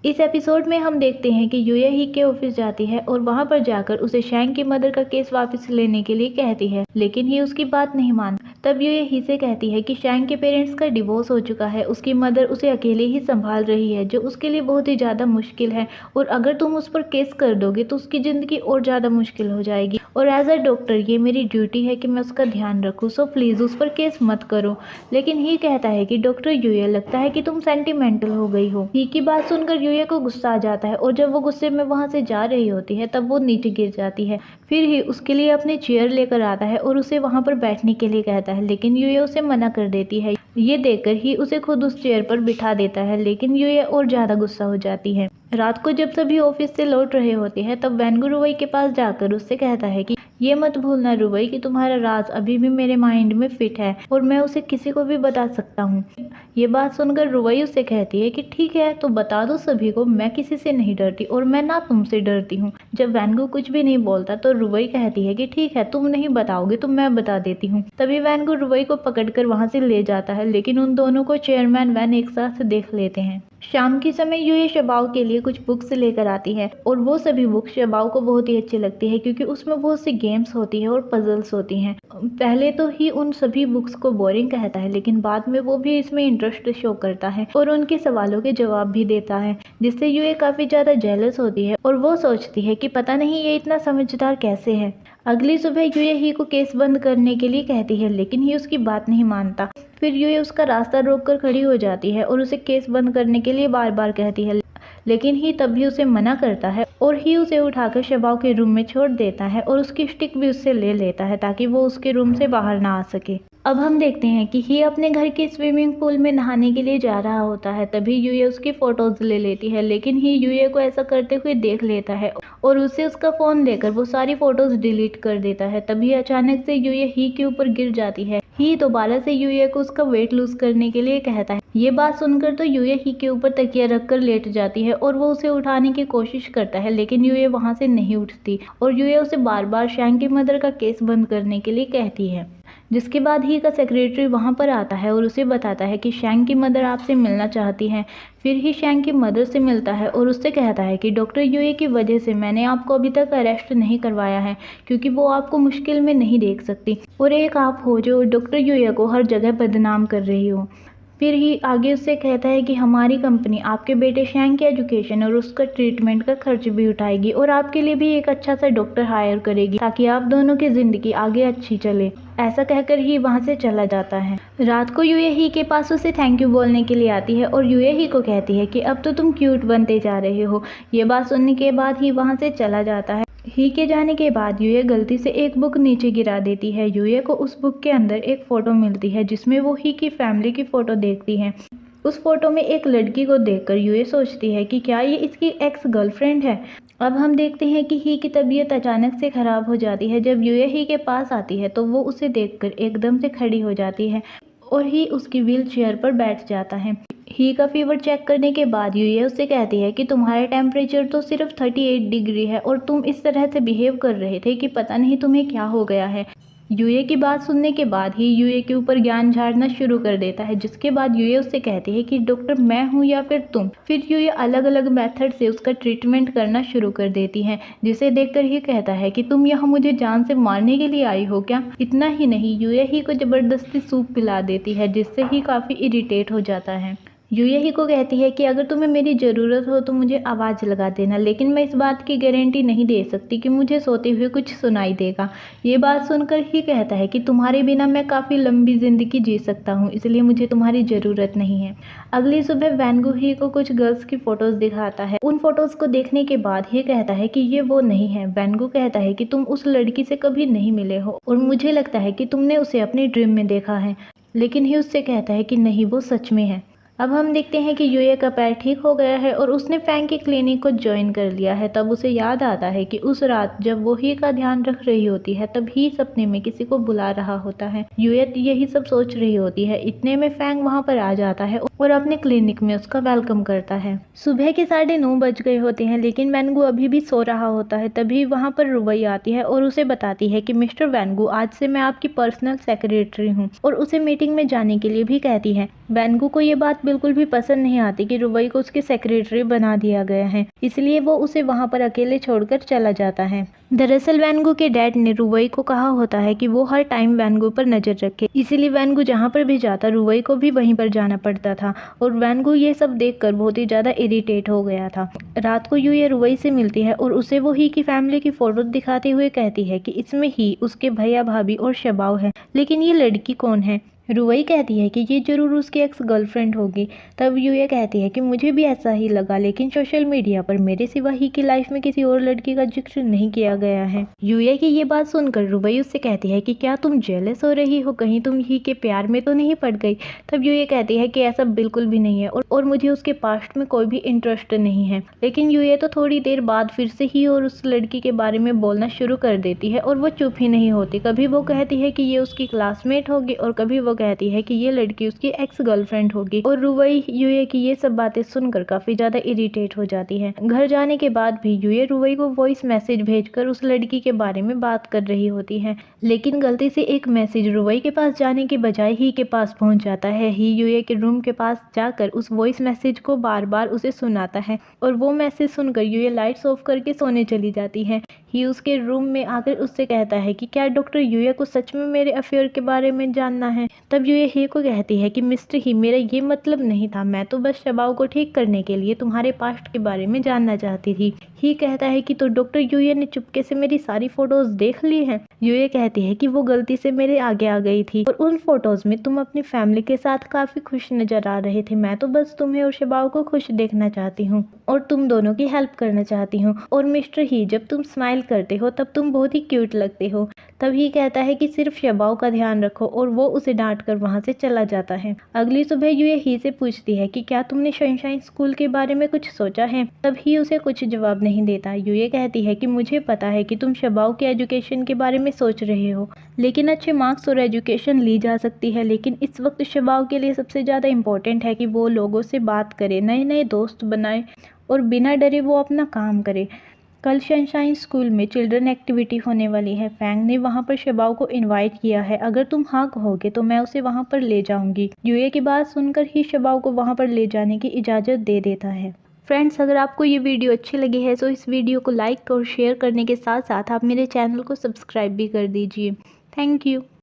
इस एपिसोड में हम देखते हैं कि यूए ही के ऑफिस जाती है और वहां पर जाकर उसे शैंग की मदर का केस वापस लेने के लिए कहती है, लेकिन ही उसकी बात नहीं मानता। तब यूए ही से कहती है कि शैंग के पेरेंट्स का डिवोर्स हो चुका है, उसकी मदर उसे अकेले ही संभाल रही है, जो उसके लिए बहुत ही ज्यादा मुश्किल है, और अगर तुम उस पर केस कर दोगे तो उसकी जिंदगी और ज्यादा मुश्किल हो जाएगी, और एज अ डॉक्टर ये मेरी ड्यूटी है कि मैं उसका ध्यान रखूं, सो प्लीज उस पर केस मत करो। लेकिन ही कहता है कि डॉक्टर यूए, लगता है कि तुम सेंटिमेंटल हो गई हो। ही की बात सुनकर यूए को गुस्सा आ जाता है, और जब वो गुस्से में वहां से जा रही होती है तब वो नीचे गिर जाती है। फिर ही उसके लिए अपनी चेयर लेकर आता है और उसे वहां पर बैठने के लिए कहता है, लेकिन यूए उसे मना कर देती है। ये देखकर ही उसे खुद उस चेयर पर बिठा देता है, लेकिन यूए और ज्यादा गुस्सा हो जाती है। रात को जब सभी ऑफिस से लौट रहे होते हैं तब वैनगो रुवई के पास जाकर उससे कहता है कि ये मत भूलना रुवई कि तुम्हारा राज अभी भी मेरे माइंड में फिट है और मैं उसे किसी को भी बता सकता हूँ। ये बात सुनकर रुवई उससे कहती है कि ठीक है, तो बता दो सभी को, मैं किसी से नहीं डरती और मैं ना तुमसे डरती हूँ। जब वैनगो कुछ भी नहीं बोलता तो रुवई कहती है कि ठीक है, तुम नहीं बताओगे तो मैं बता देती हूँ। तभी वैनगो रुवई को पकड़कर वहां से ले जाता है, लेकिन उन दोनों को चेयरमैन वैन एक साथ देख लेते हैं। शाम के समय यूए शबाव के लिए कुछ बुक्स लेकर आती है और वो सभी बुक्स शबाव को बहुत ही अच्छी लगती है, क्योंकि उसमें बहुत सी गेम्स होती है और पजल्स होती हैं। पहले तो ही उन सभी बुक्स को बोरिंग कहता है, लेकिन बाद में वो भी इसमें इंटरेस्ट शो करता है और उनके सवालों के जवाब भी देता है, जिससे यूए काफी ज्यादा जेलस होती है और वो सोचती है कि पता नहीं ये इतना समझदार कैसे है। अगली सुबह यूए ही को केस बंद करने के लिए कहती है, लेकिन ही उसकी बात नहीं मानता। फिर यूए उसका रास्ता रोककर खड़ी हो जाती है और उसे केस बंद करने के लिए बार बार कहती है, लेकिन ही तब भी उसे मना करता है और ही उसे उठाकर शबाव के रूम में छोड़ देता है और उसकी स्टिक भी उससे ले लेता है ताकि वो उसके रूम से बाहर ना आ सके। अब हम देखते हैं कि ही अपने घर के स्विमिंग पूल में नहाने के लिए जा रहा होता है, तभी यूए उसकी फोटोज ले लेती है, लेकिन ही यूए को ऐसा करते हुए देख लेता है और उसे उसका फोन लेकर वो सारी फोटोज डिलीट कर देता है। तभी अचानक से यूए ही के ऊपर गिर जाती है। ही दोबारा से यूए को उसका वेट लूज करने के लिए कहता है। ये बात सुनकर तो यूए ही के ऊपर तकिया रखकर लेट जाती है और वो उसे उठाने की कोशिश करता है, लेकिन यूए वहां से नहीं उठती और यूए उसे बार बार शैंग की मदर का केस बंद करने के लिए कहती है। जिसके बाद ही का सेक्रेटरी वहां पर आता है और उसे बताता है कि शैंग की मदर आपसे मिलना चाहती हैं। फिर ही शैंग की मदर से मिलता है और उससे कहता है कि डॉक्टर यूए की वजह से मैंने आपको अभी तक अरेस्ट नहीं करवाया है, क्योंकि वो आपको मुश्किल में नहीं देख सकती और एक आप हो जो डॉक्टर यूए को हर जगह बदनाम कर रही हो। फिर ही आगे उससे कहता है कि हमारी कंपनी आपके बेटे शैंग के एजुकेशन और उसका ट्रीटमेंट का खर्च भी उठाएगी और आपके लिए भी एक अच्छा सा डॉक्टर हायर करेगी, ताकि आप दोनों की जिंदगी आगे अच्छी चले। ऐसा कहकर ही वहां से चला जाता है। रात को यूए ही के पास उसे थैंक यू बोलने के लिए आती है और यूए ही को कहती है कि अब तो तुम क्यूट बनते जा रहे हो। ये बात सुनने के बाद ही वहां से चला जाता है। ही के जाने के बाद यूए गलती से एक बुक नीचे गिरा देती है। यूए को उस बुक के अंदर एक फोटो मिलती है जिसमें वो ही की फैमिली की फोटो देखती है। उस फोटो में एक लड़की को देखकर यूए सोचती है कि क्या ये इसकी एक्स गर्लफ्रेंड है। अब हम देखते हैं कि ही की तबीयत अचानक से खराब हो जाती है। जब यूए ही के पास आती है तो वो उसे देखकर एकदम से खड़ी हो जाती है और ही उसकी व्हील चेयर पर बैठ जाता है। ही का फीवर चेक करने के बाद यूए उससे कहती है कि तुम्हारा टेम्परेचर तो सिर्फ 38 डिग्री है और तुम इस तरह से बिहेव कर रहे थे कि पता नहीं तुम्हें क्या हो गया है। यूए की बात सुनने के बाद ही यूए के ऊपर ज्ञान झाड़ना शुरू कर देता है, जिसके बाद यूए उससे कहती है कि डॉक्टर मैं हूँ या फिर तुम। फिर यूए अलग अलग मेथड से उसका ट्रीटमेंट करना शुरू कर देती है, जिसे देखकर ही कहता है कि तुम यहाँ मुझे जान से मारने के लिए आई हो क्या। इतना ही नहीं, यूए ही को जबरदस्ती सूप पिला देती है, जिससे ही काफी इरिटेट हो जाता है। यूए ही को कहती है कि अगर तुम्हें मेरी ज़रूरत हो तो मुझे आवाज़ लगा देना, लेकिन मैं इस बात की गारंटी नहीं दे सकती कि मुझे सोते हुए कुछ सुनाई देगा। ये बात सुनकर ही कहता है कि तुम्हारे बिना मैं काफ़ी लंबी ज़िंदगी जी सकता हूँ, इसलिए मुझे तुम्हारी ज़रूरत नहीं है। अगली सुबह वैनगो ही को कुछ गर्ल्स की फ़ोटोज़ दिखाता है। उन फ़ोटोज़ को देखने के बाद ये कहता है कि ये वो नहीं है। वैनगो कहता है कि तुम उस लड़की से कभी नहीं मिले हो और मुझे लगता है कि तुमने उसे अपने ड्रीम में देखा है, लेकिन ही उससे कहता है कि नहीं, वो सच में है। अब हम देखते हैं कि यूए का पैर ठीक हो गया है और उसने फैंग की क्लिनिक को ज्वाइन कर लिया है। तब उसे याद आता है कि उस रात जब वो ही का ध्यान रख रही होती है तब ही सपने में किसी को बुला रहा होता है। यूए यही सब सोच रही होती है। इतने में फैंग वहां पर आ जाता है और अपने क्लिनिक में उसका वेलकम करता है। सुबह के 9:30 बज गए होते हैं, लेकिन वैनगो अभी भी सो रहा होता है। तभी वहां पर रुवई आती है और उसे बताती है कि मिस्टर वैनगो, आज से मैं आपकी पर्सनल सेक्रेटरी हूँ, और उसे मीटिंग में जाने के लिए भी कहती है। वैनगो को ये बात बिल्कुल भी पसंद नहीं आती कि रुबई को उसके सेक्रेटरी बना दिया गया है, इसलिए वो उसे वहाँ पर अकेले छोड़कर चला जाता है। दरअसल वैनगो के डैड ने रुबई को कहा होता है कि वो हर टाइम वैनगो पर नजर रखे, इसीलिए वैनगो जहाँ पर भी जाता रुबई को भी वहीं पर जाना पड़ता था और वैनगो ये सब देखकर बहुत ही ज़्यादा इरिटेट हो गया था। रात को यूए रुबई से मिलती है और उसे वो ही की फैमिली की फोटो दिखाते हुए कहती है कि इसमें ही उसके भैया भाभी और शबाव है, लेकिन ये लड़की कौन है। रुबई कहती है कि ये जरूर उसकी एक्स गर्लफ्रेंड होगी। तब यूए कहती है कि मुझे भी ऐसा ही लगा, लेकिन सोशल मीडिया पर मेरे सिवा ही की लाइफ में किसी और लड़की का जिक्र नहीं किया गया है। यूए की ये बात सुनकर रुबई उससे कहती है कि क्या तुम जेलस हो रही हो, कहीं तुम ही के प्यार में तो नहीं पड़ गई। तब यूए कहती है कि ऐसा बिल्कुल भी नहीं है और मुझे उसके पास्ट में कोई भी इंटरेस्ट नहीं है। लेकिन यूए तो थोड़ी देर बाद फिर से ही और उस लड़की के बारे में बोलना शुरू कर देती है और वो चुप ही नहीं होती। कभी वो कहती है कि ये उसकी क्लासमेट होगी और कभी वो कहती है कि ये लड़की उसकी एक्स गर्लफ्रेंड होगी और रुबई यूए की ये सब बातें सुनकर काफी ज्यादा इरिटेट हो जाती है। घर जाने के बाद भी यूए रुबई को वॉइस मैसेज भेजकर उस लड़की के बारे में बात कर रही होती है, लेकिन गलती से एक मैसेज रुबई के पास जाने के बजाय ही के पास पहुंच जाता है। ही यूए के रूम के पास जाकर उस वॉइस मैसेज को बार बार उसे सुनाता है और वो मैसेज सुनकर यूए लाइट्स ऑफ करके सोने चली जाती है। ही उसके रूम में आकर उससे कहता है कि क्या डॉक्टर यूए को सच में मेरे अफेयर के बारे में जानना है। तब यूए ही को कहती है कि मिस्टर ही, मेरा ये मतलब नहीं था, मैं तो बस शबाव को ठीक करने के लिए तुम्हारे पास्ट के बारे में जानना चाहती थी। ही कहता है कि तो डॉक्टर यूए ने चुपके से मेरी सारी फोटोज देख ली हैं। यूए कहती है कि वो गलती से मेरे आगे आ गई थी और उन फोटोज में तुम अपनी फैमिली के साथ काफी खुश नजर आ रहे थे। मैं तो बस तुम्हें और शबाव को खुश देखना चाहती हूँ और तुम दोनों की हेल्प करना चाहती हूँ। और मिस्टर ही, जब तुम स्माइल करते हो तब तुम बहुत ही क्यूट लगते हो। तब ही कहता है कि सिर्फ शबाव का ध्यान रखो और वो उसे डांट कर वहाँ से चला जाता है। अगली सुबह यूए ही से पूछती है कि क्या तुमने सनशाइन स्कूल के बारे में कुछ सोचा है। तब ही उसे कुछ जवाब नहीं देता। यूए कहती है कि मुझे पता है कि तुम शबाव के एजुकेशन के बारे में सोच रहे हो, लेकिन अच्छे मार्क्स और एजुकेशन ली जा सकती है, लेकिन इस वक्त शबाव के लिए सबसे ज़्यादा इम्पोर्टेंट है कि वो लोगों से बात करे, नए नए दोस्त बनाए और बिना डरे वो अपना काम करे। कल सनशाइन स्कूल में चिल्ड्रन एक्टिविटी होने वाली है। फैंग ने वहाँ पर शबाव को इनवाइट किया है, अगर तुम हाँ कहोगे तो मैं उसे वहाँ पर ले जाऊंगी। यूए की बात सुनकर ही शबाव को वहाँ पर ले जाने की इजाज़त दे देता है। फ्रेंड्स, अगर आपको ये वीडियो अच्छी लगी है तो इस वीडियो को लाइक और शेयर करने के साथ साथ आप मेरे चैनल को सब्सक्राइब भी कर दीजिए। Thank you.